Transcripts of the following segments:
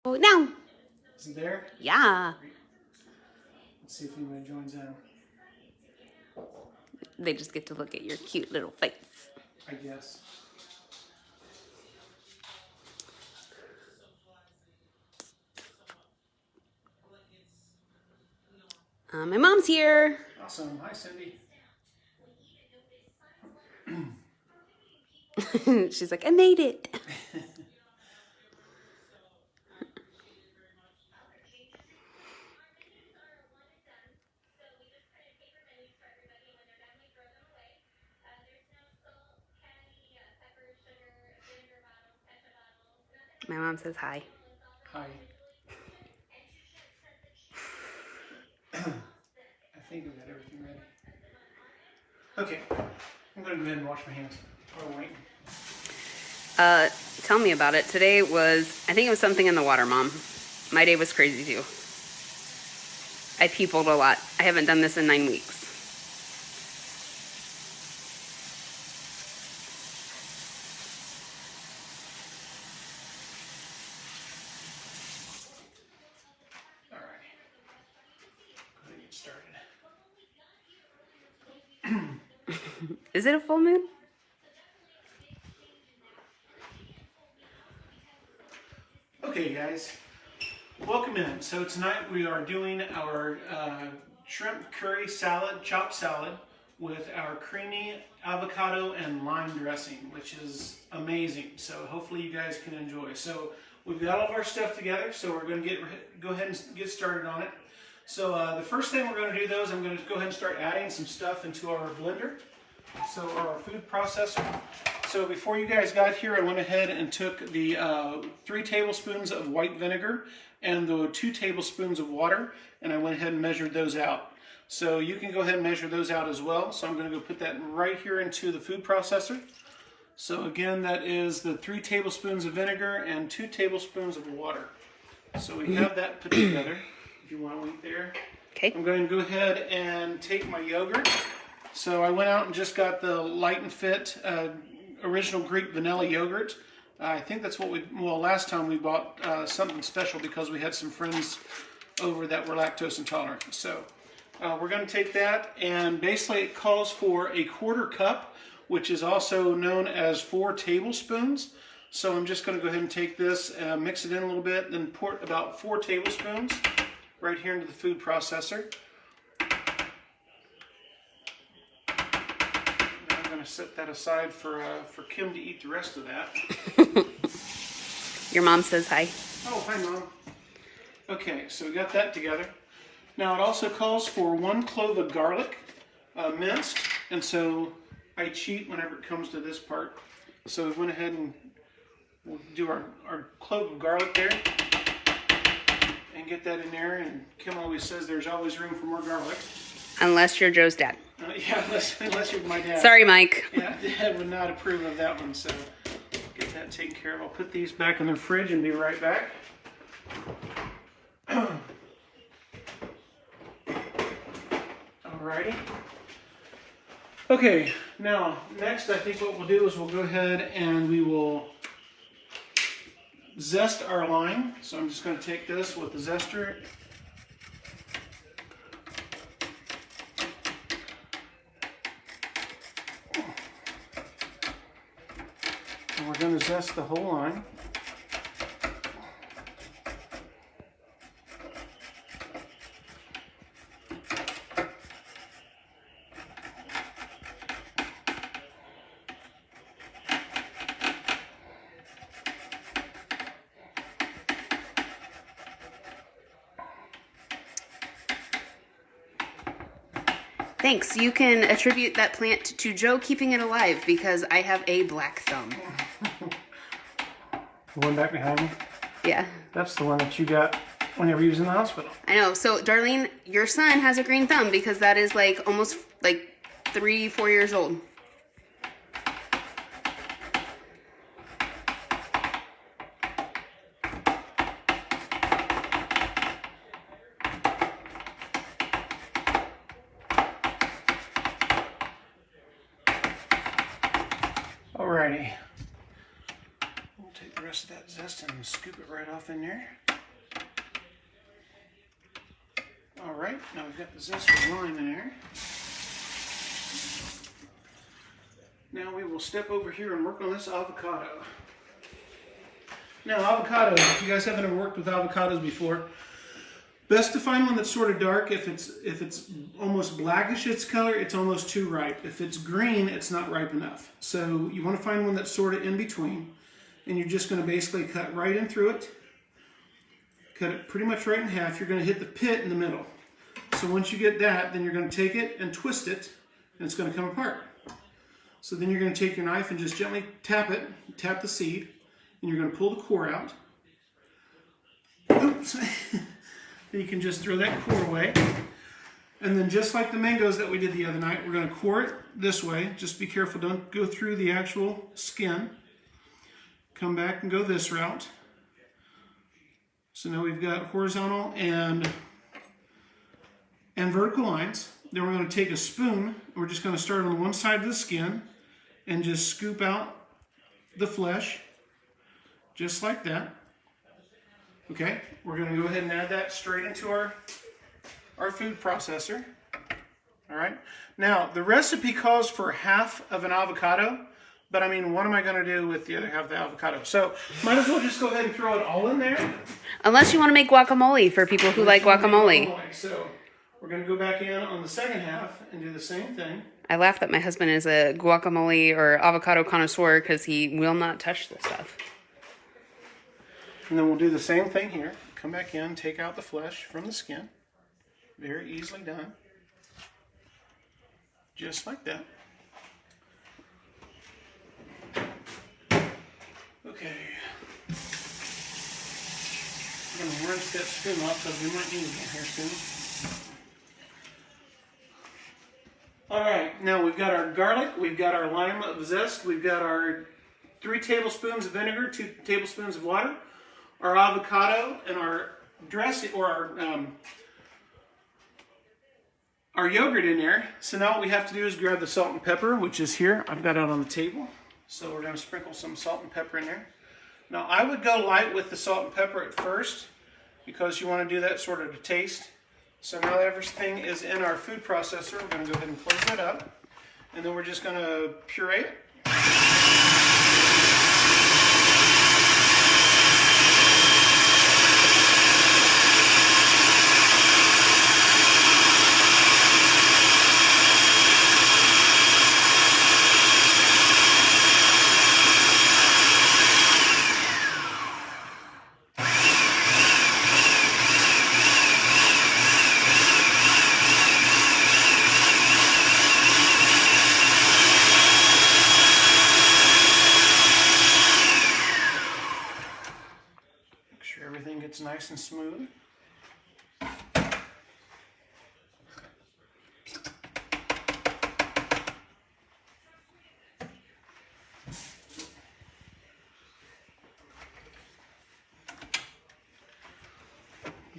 Oh, no. Is he there? Yeah. Let's see if anybody joins in. They just get to look at your cute little face. I guess. My mom's here. Awesome. Hi, Cindy. She's like, I made it. My mom says hi. Hi. I think we got everything ready. Okay. I'm going to go ahead and wash my hands. Oh, wait. Tell me about it. Today was, I think it was something in the water, Mom. My day was crazy too. I peopled a lot. I haven't done this in 9 weeks. All right. Go ahead and get started. Is it a full moon? Okay, guys. Welcome in. So tonight we are doing our shrimp curry salad, chopped salad, with our creamy avocado and lime dressing, which is amazing. So hopefully you guys can enjoy. So we've got all of our stuff together, so we're going to go ahead and get started on it. So the first thing we're going to do though is I'm going to go ahead and start adding some stuff into our blender. So our food processor. So before you guys got here, I went ahead and took the 3 tablespoons of white vinegar and the 2 tablespoons of water, and I went ahead and measured those out. So you can go ahead and measure those out as well. So I'm going to go put that right here into the food processor. So again, that is the 3 tablespoons of vinegar and 2 tablespoons of water. So we have that put together. If you want to wait there. Okay. I'm going to go ahead and take my yogurt. So I went out and just got the Light and Fit original Greek vanilla yogurt. I think that's what last time we bought something special because we had some friends over that were lactose intolerant. So we're going to take that, and basically it calls for a 1/4 cup, which is also known as 4 tablespoons. So I'm just going to go ahead and take this, mix it in a little bit, then pour about 4 tablespoons right here into the food processor. Set that aside for Kim to eat the rest of that. Your mom says hi. Oh, hi, Mom. Okay, so we got that together. Now it also calls for 1 clove of garlic, minced, and so I cheat whenever it comes to this part. So we went ahead and we'll do our clove of garlic there and get that in there. And Kim always says there's always room for more garlic. Unless you're Joe's dad. Yeah, unless you're my dad. Sorry, Mike. Yeah, Dad would not approve of that one, so get that taken care of. I'll put these back in the fridge and be right back. Alrighty. Okay, now next I think what we'll do is we'll go ahead and we will zest our lime. So I'm just going to take this with the zester. And we're going to zest the whole lime. Thanks. You can attribute that plant to Joe keeping it alive because I have a black thumb. The one back behind me? Yeah. That's the one that you got whenever you was in the hospital. I know. So, Darlene, your son has a green thumb because that is like almost like 3-4 years old. Alrighty. We'll take the rest of that zest and scoop it right off in there. All right, now we've got the zest of lime in there. Now we will step over here and work on this avocado. Now avocados, if you guys haven't ever worked with avocados before, best to find one that's sort of dark. If it's almost blackish its color, it's almost too ripe. If it's green, it's not ripe enough. So you want to find one that's sort of in between, and you're just going to basically cut right in through it. Cut it pretty much right in half. You're going to hit the pit in the middle. So once you get that, then you're going to take it and twist it, and it's going to come apart. So then you're going to take your knife and just gently tap it, tap the seed, and you're going to pull the core out. Oops. Then you can just throw that core away. And then just like the mangoes that we did the other night, we're going to core it this way. Just be careful, don't go through the actual skin. Come back and go this route. So now we've got horizontal and vertical lines. Then we're going to take a spoon. We're just going to start on one side of the skin and just scoop out the flesh, just like that. Okay, we're going to go ahead and add that straight into our food processor. All right. Now, the recipe calls for half of an avocado, but I mean, what am I going to do with the other half of the avocado? So, might as well just go ahead and throw it all in there. Unless you want to make guacamole for people who like guacamole. So, we're going to go back in on the second half and do the same thing. I laugh that my husband is a guacamole or avocado connoisseur because he will not touch this stuff. And then we'll do the same thing here. Come back in, take out the flesh from the skin. Very easily done. Just like that. Okay. I'm going to rinse that spoon off because we might need it here soon. Alright, now we've got our garlic, we've got our lime zest, we've got our 3 tablespoons of vinegar, 2 tablespoons of water, our avocado, and our dressing, or our yogurt in there. So now what we have to do is grab the salt and pepper, which is here. I've got it on the table. So we're going to sprinkle some salt and pepper in there. Now I would go light with the salt and pepper at first because you want to do that sort of to taste. So now that everything is in our food processor, we're going to go ahead and close that up. And then we're just going to puree it. Everything gets nice and smooth.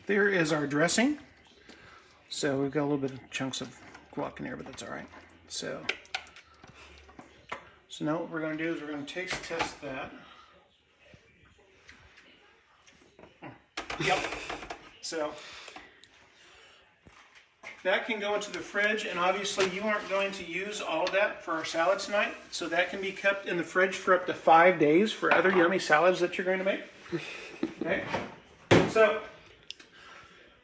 There is our dressing. So we've got a little bit of chunks of guac in here, but that's all right. So now what we're going to do is we're going to taste test that. Yep. So that can go into the fridge, and obviously you aren't going to use all of that for our salad tonight, so that can be kept in the fridge for up to 5 days for other yummy salads that you're going to make. Okay. So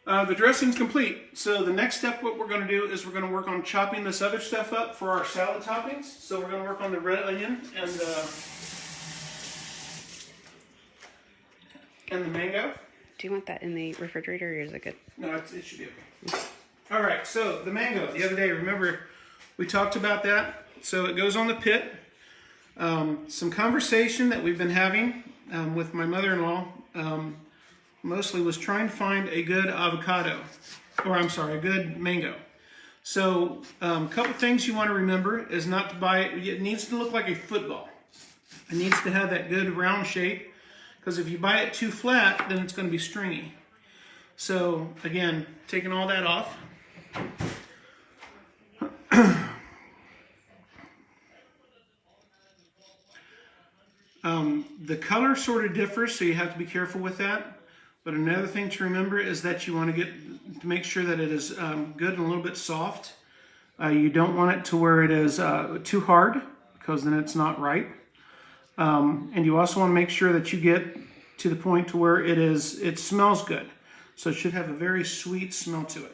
the dressing's complete. So the next step, what we're going to do is we're going to work on chopping this other stuff up for our salad toppings. So we're going to work on the red onion and the mango. Do you want that in the refrigerator or is it good? No, it should be okay. All right, so the mango. The other day, remember, we talked about that. So it goes on the pit. Some conversation that we've been having with my mother-in-law mostly was trying to find a good avocado, or I'm sorry, a good mango. So a couple things you want to remember is not to buy it. It needs to look like a football. It needs to have that good round shape. Because if you buy it too flat, then it's going to be stringy. So again, taking all that off. The color sort of differs, so you have to be careful with that. But another thing to remember is that you want to make sure that it is good and a little bit soft. You don't want it to where it is too hard, because then it's not ripe. And you also want to make sure that you get to the point to where it smells good. So it should have a very sweet smell to it.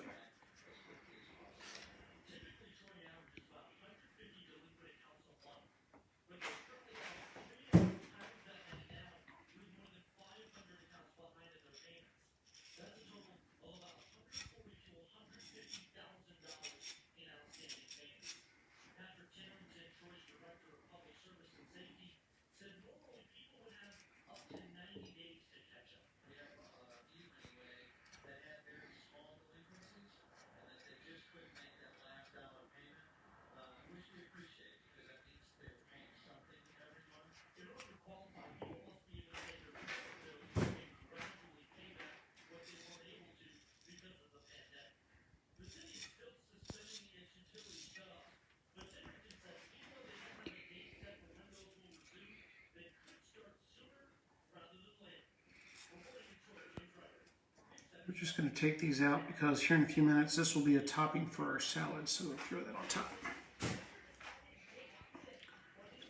We're just going to take these out because here in a few minutes this will be a topping for our salad, so we'll throw that on top.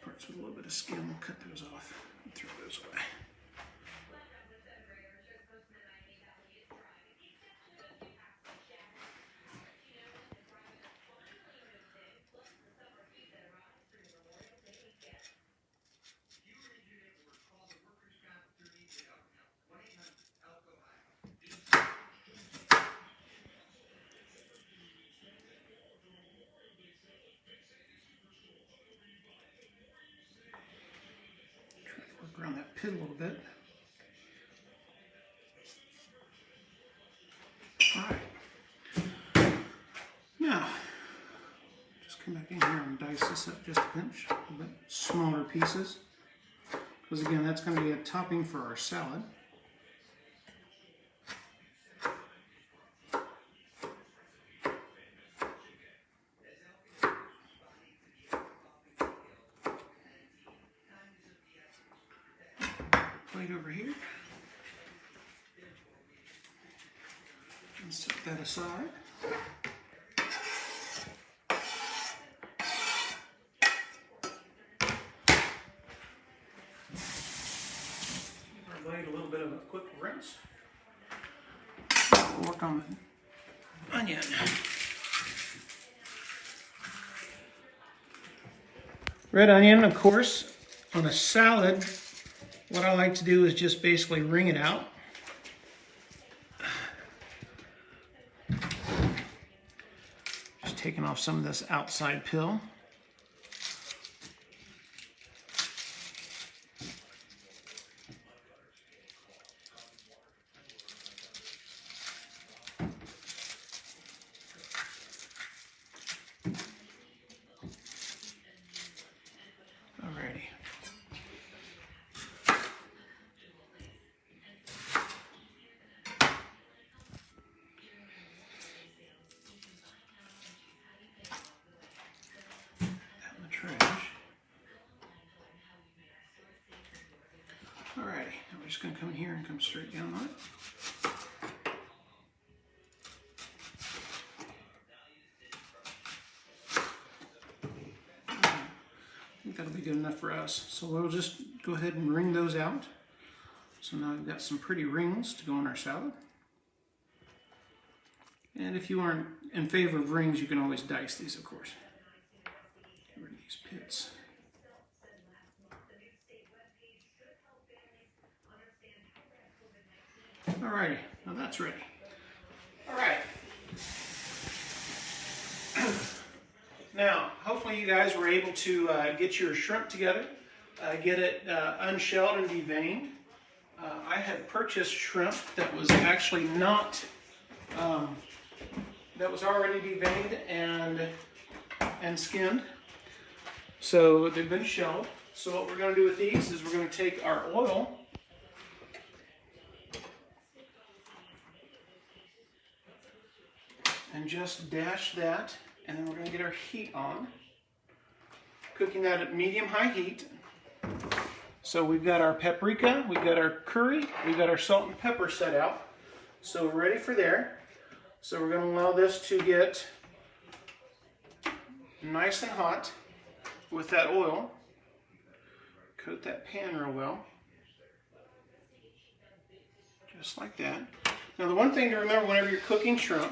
Parts with a little bit of skin, we'll cut those off and throw those away. Around that pit a little bit. All right. Now, just come back in here and dice this up just a pinch, a little bit smaller pieces. Because again, that's going to be a topping for our salad. Plate over here. And set that aside. Give our blade a little bit of a quick rinse. We'll work on the onion. Red onion, of course, on a salad. What I like to do is just basically wring it out. Just taking off some of this outside peel. Alrighty. Alrighty, now we're just going to come in here and come straight down on it. I think that'll be good enough for us. So we'll just go ahead and wring those out. So now we've got some pretty rings to go on our salad. And if you aren't in favor of rings, you can always dice these, of course. Get rid of these pits. Alrighty, now that's ready. Alright. Now, hopefully you guys were able to get your shrimp together, get it unshelled and deveined. I had purchased shrimp that was actually not, that was already deveined and skinned. So they've been shelled. So what we're going to do with these is we're going to take our oil and just dash that, and then we're going to get our heat on. Cooking that at medium-high heat. So we've got our paprika, we've got our curry, we've got our salt and pepper set out. So we're ready for there. So we're going to allow this to get nice and hot with that oil. Coat that pan real well. Just like that. Now the one thing to remember whenever you're cooking shrimp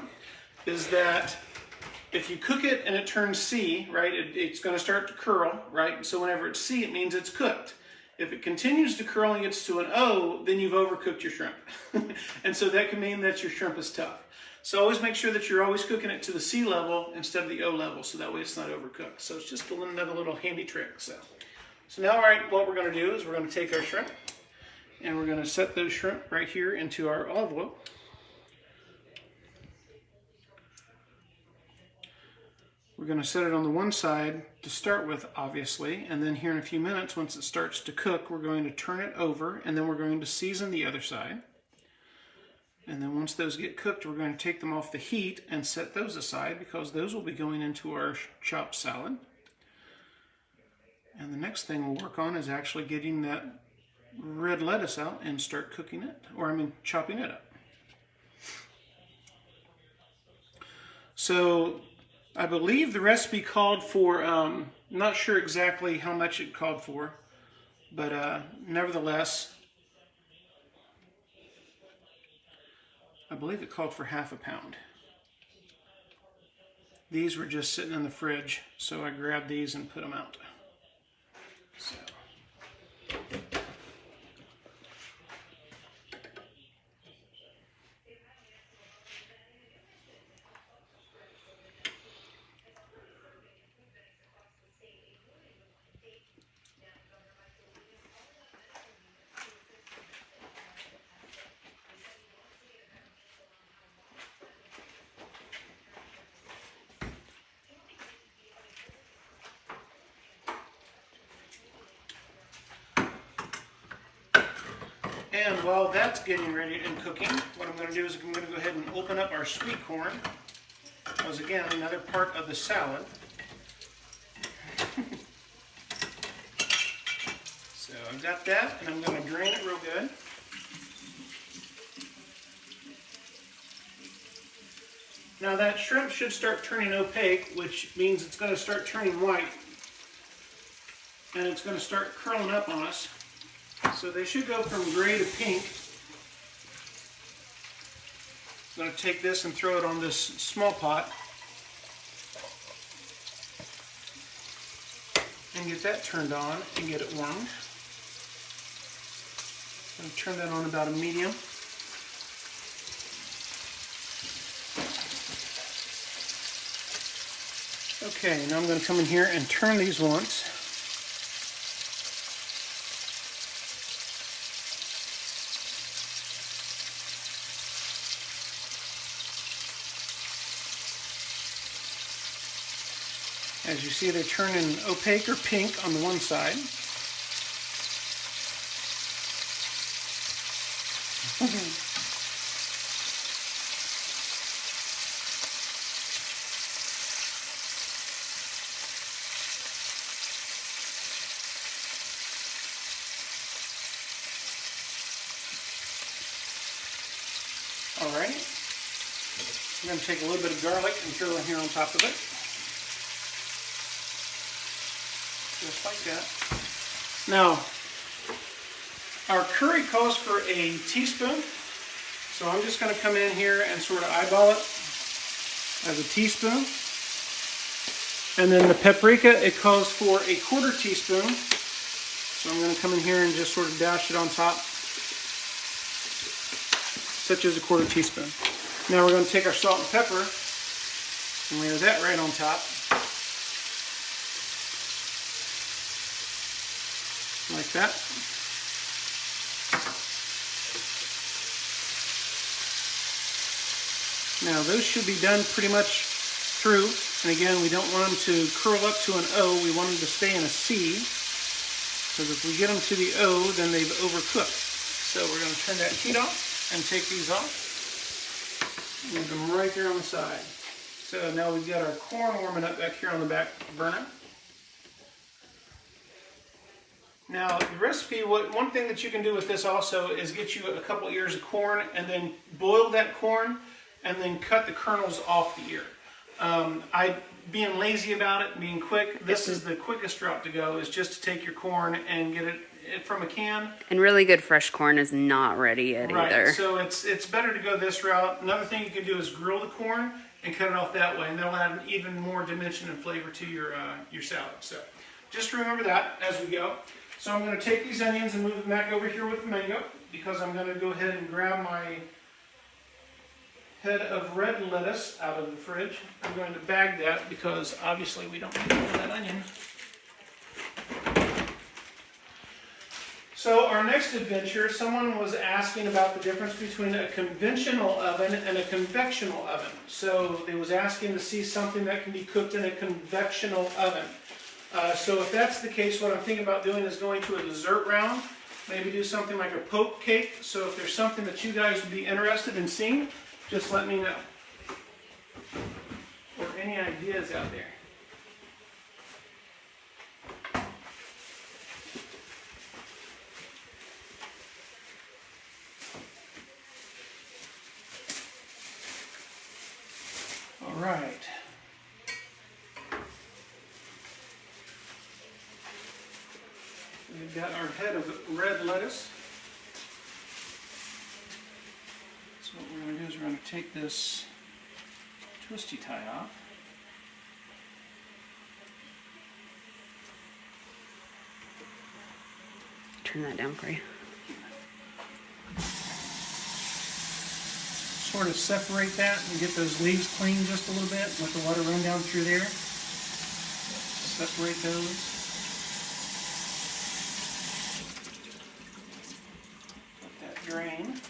is that if you cook it and it turns C, right, it's going to start to curl, right? So whenever it's C, it means it's cooked. If it continues to curl and gets to an O, then you've overcooked your shrimp. And so that can mean that your shrimp is tough. So always make sure that you're always cooking it to the C level instead of the O level, so that way it's not overcooked. So it's just another little handy trick. So now, all right, what we're going to do is we're going to take our shrimp and we're going to set those shrimp right here into our olive oil. We're going to set it on the one side to start with, obviously, and then here in a few minutes, once it starts to cook, we're going to turn it over, and then we're going to season the other side. And then once those get cooked, we're going to take them off the heat and set those aside because those will be going into our chopped salad. And the next thing we'll work on is actually getting that red lettuce out and start cooking it, chopping it up. So I believe the recipe called for, not sure exactly how much it called for, but nevertheless, I believe it called for ½ pound. These were just sitting in the fridge, so I grabbed these and put them out. So. And while that's getting ready and cooking, what I'm going to do is I'm going to go ahead and open up our sweet corn. That was, again, another part of the salad. So I've got that, and I'm going to drain it real good. Now that shrimp should start turning opaque, which means it's going to start turning white. And it's going to start curling up on us. So they should go from gray to pink. I'm going to take this and throw it on this small pot and get that turned on and get it warmed. I'm going to turn that on about a medium. Okay, now I'm going to come in here and turn these once. As you see, they're turning opaque or pink on the one side. All right. I'm going to take a little bit of garlic and throw it here on top of it. Just like that. Now, our curry calls for a teaspoon, so I'm just going to come in here and sort of eyeball it as a teaspoon. And then the paprika, it calls for a ¼ teaspoon, so I'm going to come in here and just sort of dash it on top, such as a ¼ teaspoon. Now we're going to take our salt and pepper and layer that right on top. Like that. Now those should be done pretty much through, and again, we don't want them to curl up to an O, we want them to stay in a C, because if we get them to the O, then they've overcooked. So we're going to turn that heat off and take these off. Leave them right there on the side. So now we've got our corn warming up back here on the back burner. Now, the recipe, one thing that you can do with this also is get you a couple ears of corn and then boil that corn and then cut the kernels off the ear. Being lazy about it, being quick, this is the quickest route to go, is just to take your corn and get it from a can. And really good fresh corn is not ready yet either. Right, so it's better to go this route. Another thing you can do is grill the corn and cut it off that way, and that'll add even more dimension and flavor to your salad. So just remember that as we go. So I'm going to take these onions and move them back over here with the mango, because I'm going to go ahead and grab my head of red lettuce out of the fridge. I'm going to bag that because obviously we don't need all that onion. So our next adventure, someone was asking about the difference between a conventional oven and a convectional oven. So they was asking to see something that can be cooked in a convectional oven. So if that's the case, what I'm thinking about doing is going to a dessert round. Maybe do something like a poke cake. So if there's something that you guys would be interested in seeing, just let me know. Or any ideas out there. All right. We've got our head of red lettuce. So what we're going to do is we're going to take this twisty tie off. Turn that down for you. Sort of separate that and get those leaves clean just a little bit. Let the water run down through there. Separate those. Let that drain.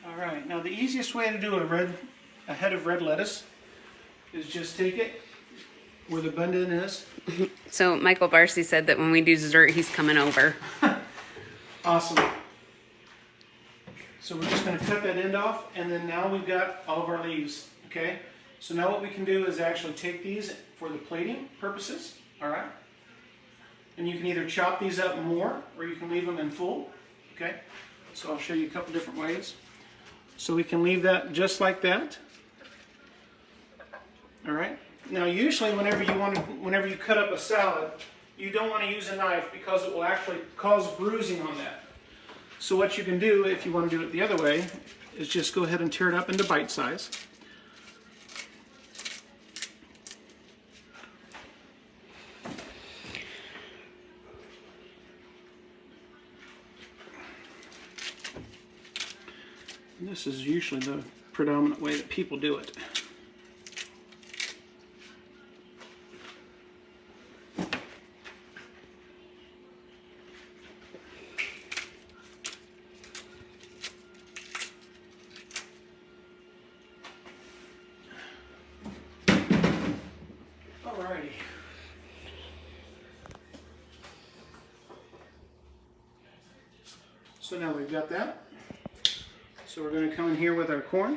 All right, now the easiest way to do a head of red lettuce is just take it where the bend in is. So Michael Barcy said that when we do dessert, he's coming over. Awesome. So we're just going to cut that end off, and then now we've got all of our leaves, okay? So now what we can do is actually take these for the plating purposes, all right? And you can either chop these up more, or you can leave them in full, okay? So I'll show you a couple different ways. So we can leave that just like that, all right? Now usually whenever you cut up a salad, you don't want to use a knife because it will actually cause bruising on that. So what you can do, if you want to do it the other way, is just go ahead and tear it up into bite size. And this is usually the predominant way that people do it. Alrighty. So now we've got that. So we're going to come in here with our corn.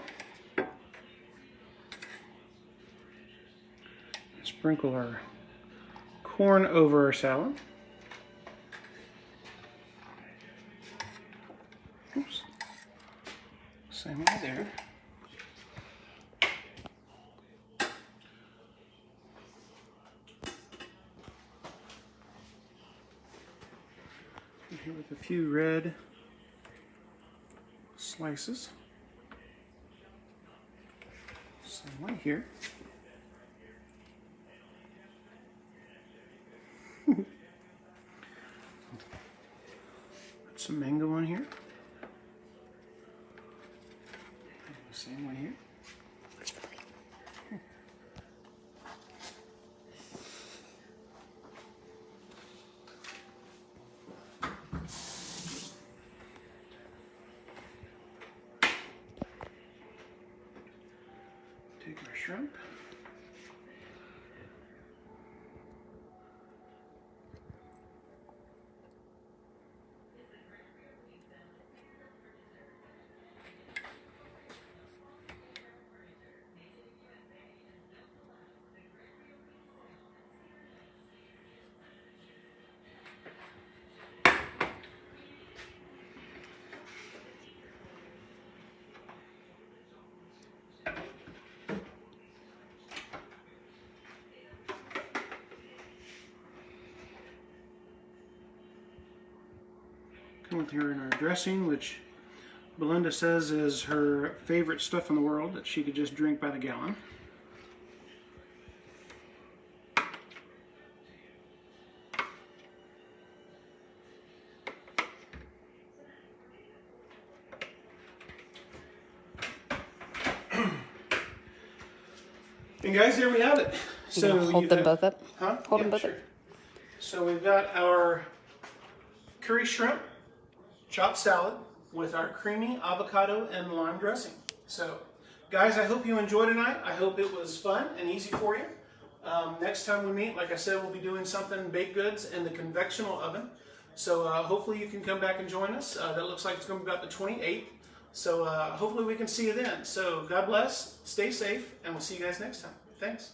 Sprinkle our corn over our salad. Oops. Same way there. Here with a few red slices. Same way here. Put some mango on here. Same way here. Take our shrimp. with her in our dressing, which Belinda says is her favorite stuff in the world, that she could just drink by the gallon. And guys, there we have it. So hold them both up. Huh? Hold Yeah, them both sure. up. So we've got our curry shrimp chopped salad with our creamy avocado and lime dressing. So, guys, I hope you enjoyed tonight. I hope it was fun and easy for you. Next time we meet, like I said, we'll be doing something baked goods in the convectional oven. So hopefully you can come back and join us. That looks like it's going to be about the 28th. So hopefully we can see you then. So God bless, stay safe, and we'll see you guys next time. Thanks.